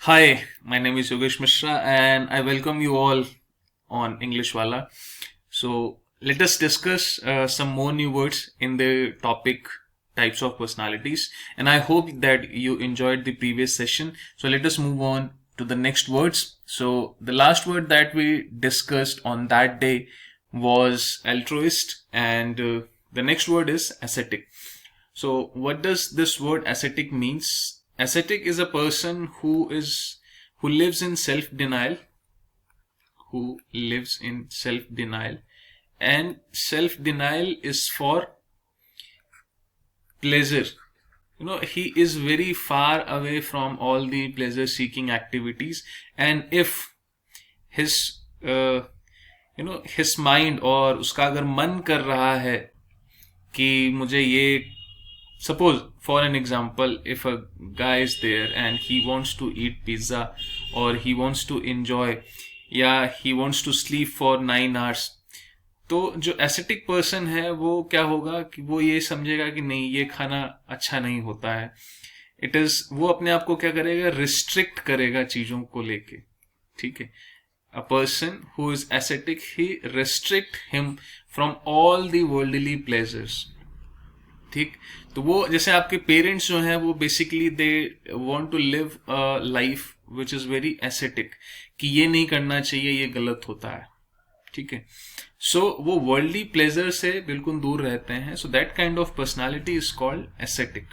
Hi, my name is Yogesh Mishra and I welcome you all on English Wala. So let us discuss some more new words in the topic types of personalities, and I hope that you enjoyed the previous session. So let us move on to the next words. So the last word that we discussed on that day was altruist, and the next word is ascetic. So what does this word ascetic means? Ascetic is a person who lives in self-denial, who lives in self-denial, and self-denial is for pleasure. He is very far away from all the pleasure-seeking activities, and if his his mind और उसका अगर मन कर रहा है कि मुझे ये suppose for an example, if a guy is there and he wants to eat pizza or he wants to enjoy या he wants to sleep for 9 hours, तो जो एस्थेटिक पर्सन है वो क्या होगा कि वो ये समझेगा कि नहीं, ये खाना अच्छा नहीं होता है. इट इज वो अपने आप को क्या करेगा, रिस्ट्रिक्ट करेगा चीजों को लेके. ठीक है. A person who is aesthetic, he restrict him from all the worldly pleasures. ठीक. तो वो जैसे आपके पेरेंट्स जो हैं वो basically they want to live a life which is very aesthetic, कि ये नहीं करना चाहिए, ये गलत होता है. ठीक है. सो वो वर्ल्डली प्लेजर से बिल्कुल दूर रहते हैं. So that kind of personality is called aesthetic.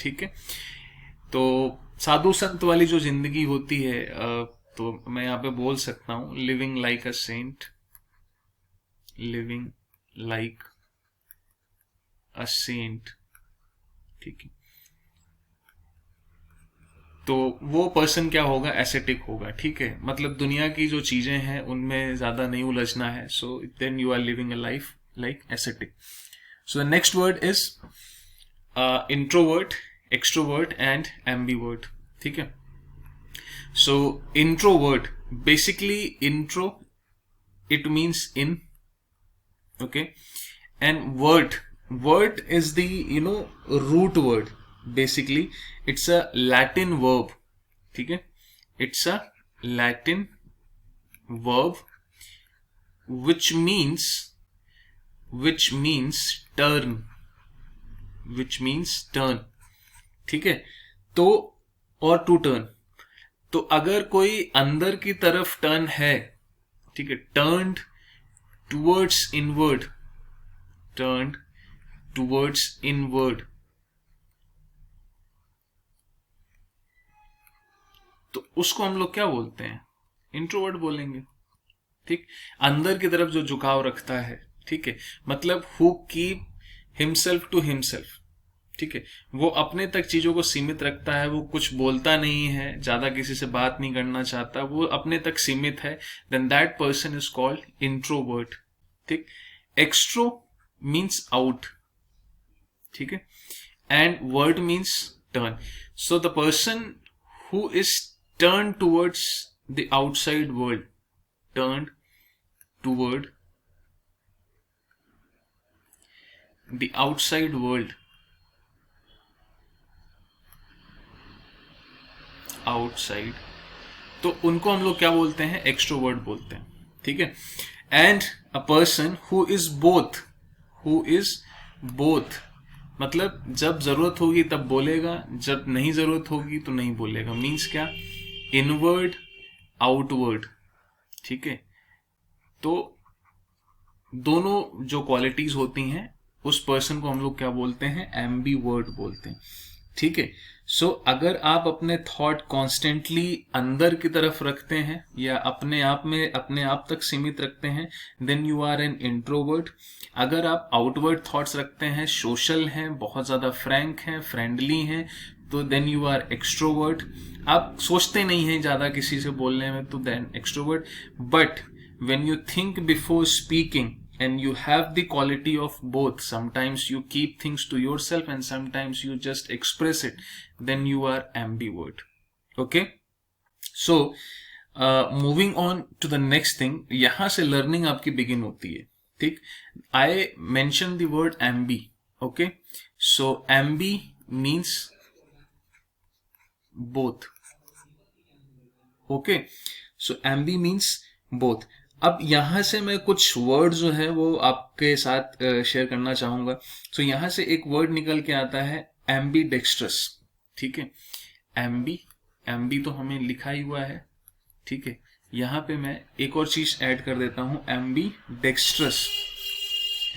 ठीक है. तो साधु संत वाली जो जिंदगी होती है, तो मैं यहाँ पे बोल सकता हूं living like a saint, living like a saint. ठीक है. तो वो पर्सन क्या होगा, एसेटिक होगा. ठीक है. मतलब दुनिया की जो चीजें हैं उनमें ज्यादा नहीं उलझना है. So then you are living a life like ascetic. So the next word is introvert, extrovert and ambivert. ठीक है. So introvert, basically intro it means in. Okay. And word is the root word. Basically it's a Latin verb. ठीक है. It's a Latin verb which means turn, which means turn. ठीक है. तो और to turn, तो अगर कोई अंदर की तरफ टर्न है, ठीक है, turned towards inward, turned towards inward, तो उसको हम लोग क्या बोलते हैं, इंट्रोवर्ट बोलेंगे. ठीक. अंदर की तरफ जो झुकाव रखता है. ठीक है. मतलब who keep himself to himself. ठीक है. वो अपने तक चीजों को सीमित रखता है, वो कुछ बोलता नहीं है, ज्यादा किसी से बात नहीं करना चाहता, वो अपने तक सीमित है. Then that person is called introvert. ठीक. Extro means out. ठीक है. And vert means turn. So the person who is turn towards the outside world, turn toward the outside world, outside, तो उनको हम लोग क्या बोलते हैं, एक्सट्रोवर्ट बोलते हैं. ठीक है. And a person who is both, who is both, मतलब जब जरूरत होगी तब बोलेगा, जब नहीं जरूरत होगी तो नहीं बोलेगा. मीन्स क्या, इनवर्ड आउटवर्ड. ठीक है. तो दोनों जो क्वालिटीज होती हैं उस पर्सन को हम लोग क्या बोलते हैं, एम्बीवर्ट बोलते हैं. ठीक है. सो अगर आप अपने थॉट कॉन्स्टेंटली अंदर की तरफ रखते हैं या अपने आप में अपने आप तक सीमित रखते हैं, then you are an introvert. अगर आप आउटवर्ड थॉट्स रखते हैं, सोशल हैं, बहुत ज्यादा फ्रैंक हैं, फ्रेंडली हैं, तो देन यू आर एक्सट्रोवर्ट. आप सोचते नहीं हैं ज्यादा किसी से बोलने में, तो then extrovert. But when you think before speaking and you have the quality of both, sometimes you keep things to yourself and sometimes you just express it, then you are ambivert. Okay. So moving on to the next thing, यहां से learning आपकी begin होती है. ठीक. I mentioned the word ambi. Okay. So ambi means both. Okay, so ambi means both. अब यहां से मैं कुछ वर्ड जो है वो आपके साथ शेयर करना चाहूंगा। सो यहां से एक वर्ड निकल के आता है एम्बी डेक्स्ट्रस। ठीक है, एम्बी, एम्बी तो हमें लिखा ही हुआ है। ठीक है, यहां पे मैं एक और चीज ऐड कर देता हूं, ambi dextrous,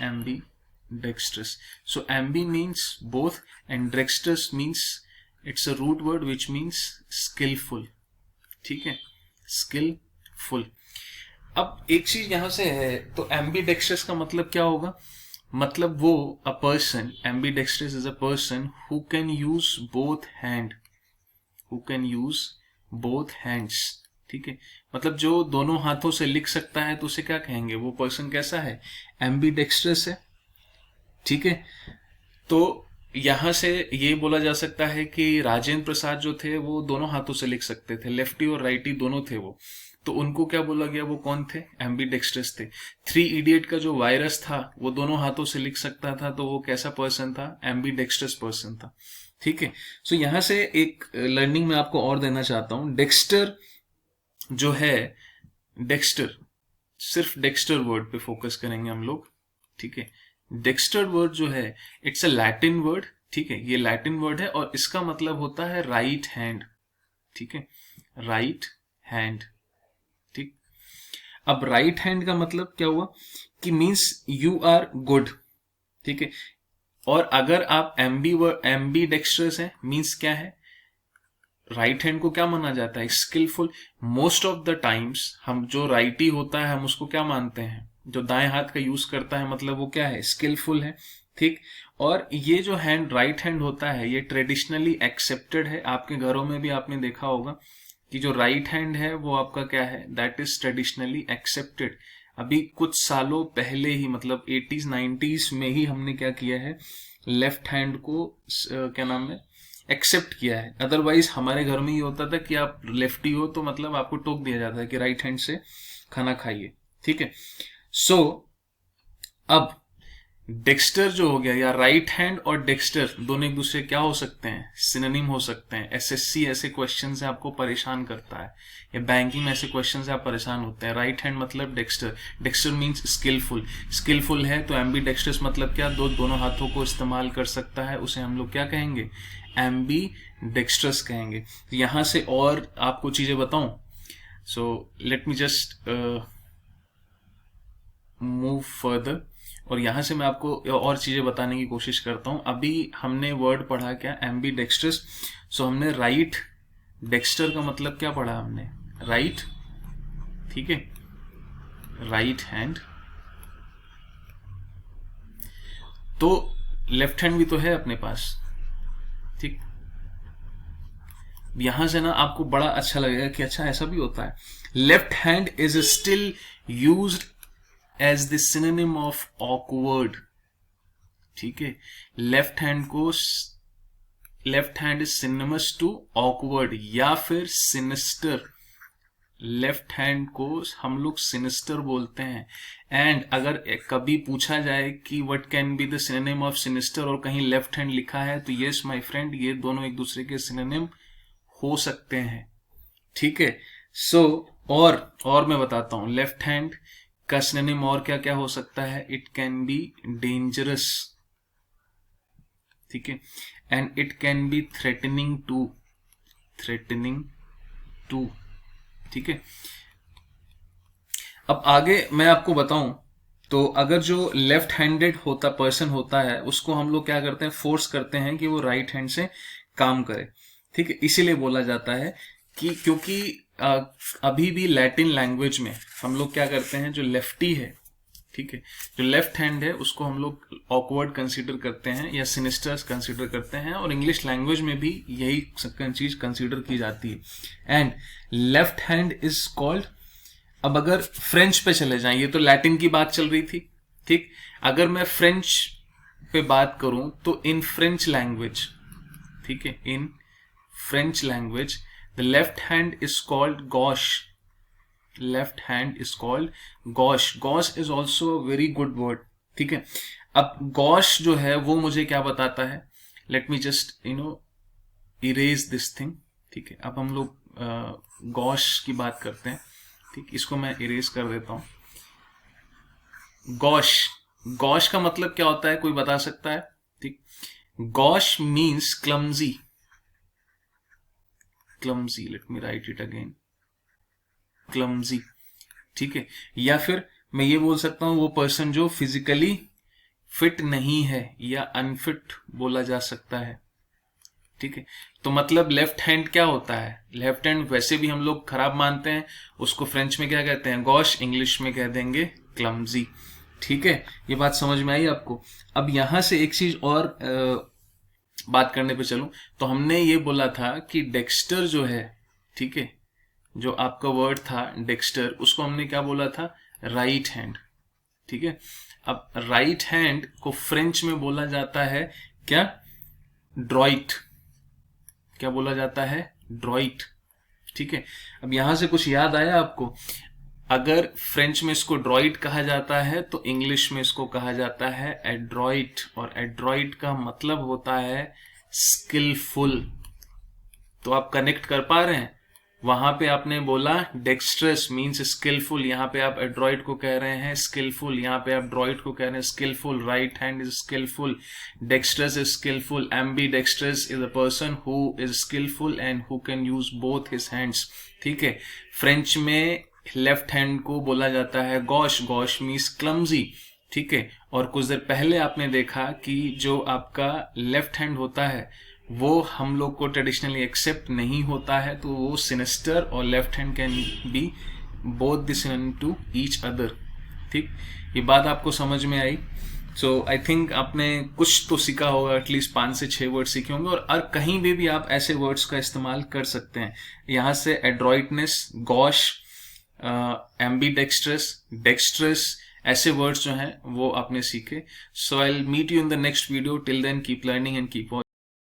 ambi dextrous. So ambi means both and dextrous means it's a root word which means skilful. ठीक है, स्किलफुल। अब एक चीज यहां से है, तो एम्बीडेक्स्ट्रस का मतलब क्या होगा? मतलब वो a person, ambidextrous is a person who can use both hand, who can use both hands. ठीक है, मतलब जो दोनों हाथों से लिख सकता है तो उसे क्या कहेंगे? वो पर्सन कैसा है? एम्बीडेक्स्ट्रस है। ठीक है, तो यहां से ये बोला जा सकता है कि राजेंद्र प्रसाद जो थे वो दोनों हाथों से लिख सकते थे, लेफ्टी और राइटी दोनों थे वो, तो उनको क्या बोला गया? वो कौन थे? एम्बीडेक्स्ट्रस थे। 3 इडियट का जो वायरस था वो दोनों हाथों से लिख सकता था, तो वो कैसा पर्सन था? एम्बीडेक्स्ट्रस पर्सन था। ठीक है, सो यहां से एक लर्निंग मैं आपको और देना चाहता हूं। डेक्स्टर जो है, डेक्स्टर, सिर्फ डेक्स्टर वर्ड पे फोकस करेंगे हम लोग। ठीक है, डेक्स्टर वर्ड जो है इट्स अ लैटिन वर्ड। ठीक है, ये लैटिन वर्ड है और इसका मतलब होता है राइट हैंड। ठीक है, राइट हैंड। ठीक, अब राइट हैंड का मतलब क्या हुआ? कि मीन्स यू आर गुड। ठीक है, और अगर आप एम्बी डेक्स्ट्रस है मीन्स क्या है? राइट हैंड को क्या माना जाता है? Skilful. Most of the times हम जो राइटी होता है हम उसको क्या मानते हैं? जो दाएं हाथ का यूज करता है मतलब वो क्या है? स्किलफुल है। ठीक, और ये जो हैंड राइट हैंड होता है ये ट्रेडिशनली एक्सेप्टेड है। आपके घरों में भी आपने देखा होगा कि जो राइट हैंड है वो आपका क्या है? That is traditionally accepted. अभी कुछ सालों पहले ही, मतलब 80s 90s में ही हमने क्या किया है? लेफ्ट हैंड को क्या नाम है? एक्सेप्ट किया है। अदरवाइज हमारे घर में ये होता था कि आप लेफ्टी हो तो मतलब आपको टोक दिया जाता है कि राइट हैंड से खाना खाइए। ठीक है, सो अब डेक्स्टर जो हो गया, या राइट हैंड और डेक्स्टर दोनों एक दूसरे क्या हो सकते हैं? सिनोनिम हो सकते हैं। एसएससी ऐसे क्वेश्चन से आपको परेशान करता है, या बैंकिंग में ऐसे क्वेश्चन से आप परेशान होते हैं। राइट हैंड मतलब dexter, dexter means skilful, skilful है तो एम्बी डेक्स्टर्स मतलब क्या? दोनों हाथों को इस्तेमाल कर सकता है, उसे हम लोग क्या कहेंगे? एम्बी डेक्स्ट्रस कहेंगे। तो यहां से और आपको चीजें बताऊं, so let me just move further, और यहां से मैं आपको और चीजें बताने की कोशिश करता हूं। अभी हमने वर्ड पढ़ा क्या? एम्बी डेक्स्ट्रस। सो हमने राइट डेक्स्टर का मतलब क्या पढ़ा हमने? राइट। ठीक है, राइट हैंड। तो लेफ्ट हैंड भी तो है अपने पास। ठीक, यहां से ना आपको बड़ा अच्छा लगेगा कि अच्छा ऐसा भी होता है। Left hand is still used as the synonym of awkward. ठीक है, लेफ्ट हैंड को, left hand is synonymous to awkward या फिर सिनिस्टर। लेफ्ट हैंड को हम लोग सिनिस्टर बोलते हैं। एंड अगर कभी पूछा जाए कि what can be the synonym of sinister और कहीं लेफ्ट हैंड लिखा है, तो यस माय फ्रेंड, ये दोनों एक दूसरे के सिनोनिम हो सकते हैं। ठीक है, सो और मैं बताता हूं, लेफ्ट हैंड का सिनोनिम और क्या क्या हो सकता है? It can be dangerous. ठीक है, and it can be threatening to, threatening to. ठीक है, अब आगे मैं आपको बताऊं, तो अगर जो लेफ्ट हैंडेड होता पर्सन होता है उसको हम लोग क्या करते हैं? फोर्स करते हैं कि वो राइट हैंड से काम करे। ठीक है, इसीलिए बोला जाता है कि क्योंकि अभी भी लैटिन लैंग्वेज में हम लोग क्या करते हैं? जो लेफ्टी है, ठीक है, जो लेफ्ट हैंड है उसको हम लोग ऑकवर्ड कंसीडर करते हैं या सिनिस्टर्स कंसीडर करते हैं, और इंग्लिश लैंग्वेज में भी यही चीज कंसीडर की जाती है। And left hand is called, अब अगर फ्रेंच पे चले जाएं, ये तो लैटिन की बात चल रही थी। ठीक, अगर मैं फ्रेंच पे बात करूं तो इन फ्रेंच लैंग्वेज, ठीक है, in French language the left hand is called gosh. Left hand is called gosh. Gosh is also very good word. ठीक है, अब गॉश जो है वो मुझे क्या बताता है? Let me just erase this thing. ठीक है, अब हम लोग गॉश की बात करते हैं। ठीक, इसको मैं इरेज कर देता हूं। गॉश, गॉश का मतलब क्या होता है, कोई बता सकता है? ठीक, gosh means clumsy, clumsy, let me right it again, clumsy. ठीक है, या फिर मैं ये बोल सकता हूं वो पर्सन जो फिजिकली फिट नहीं है या अनफिट बोला जा सकता है। ठीक है, तो मतलब लेफ्ट हैंड क्या होता है? लेफ्ट हैंड वैसे भी हम लोग खराब मानते हैं, उसको फ्रेंच में क्या कहते हैं? गॉश, इंग्लिश में कह देंगे क्लमजी। ठीक है, ये बात समझ में आई आपको? अब यहां से एक चीज और बात करने पे चलूं, तो हमने ये बोला था कि डेक्स्टर जो है, ठीक है, जो आपका वर्ड था डेक्स्टर, उसको हमने क्या बोला था? Right hand. ठीक है, अब राइट हैंड को फ्रेंच में बोला जाता है क्या? ड्रॉइट। क्या बोला जाता है? ड्रॉइट। ठीक है, अब यहां से कुछ याद आया आपको? अगर फ्रेंच में इसको ड्रॉइट कहा जाता है तो इंग्लिश में इसको कहा जाता है एड्रॉइट, और एड्रॉइट का मतलब होता है स्किलफुल। तो आप कनेक्ट कर पा रहे हैं? वहां पे आपने बोला डेक्स्ट्रस मीन्स स्किलफुल, यहाँ पे आप एड्रॉइड को कह रहे हैं स्किलफुल, यहाँ पे आप ड्रॉइड को कह रहे हैं skilful. Right hand is skilful, dextrous is skilful, ambi dextrous is a person who is skilful and who can use both his hands. ठीक है, फ्रेंच में लेफ्ट हैंड को बोला जाता है गॉश, गॉश मीन्स क्लमजी। ठीक है, और कुछ देर पहले आपने देखा कि जो आपका लेफ्ट हैंड होता है वो हम लोग को ट्रेडिशनली एक्सेप्ट नहीं होता है, तो वो सिनिस्टर और left hand can be both the synonym to each other. ठीक, ये बात आपको समझ में आई? सो आई थिंक आपने कुछ तो सीखा होगा, एटलीस्ट 5 से 6 वर्ड सीखे होंगे, और कहीं भी आप ऐसे वर्ड्स का इस्तेमाल कर सकते हैं। यहां से एड्रॉइटनेस, गॉश, एम्बीडेक्स्ट्रस, डेक्स्ट्रस, ऐसे वर्ड्स जो हैं वो आपने सीखे। So I will meet you in the next video. Till then keep learning and keep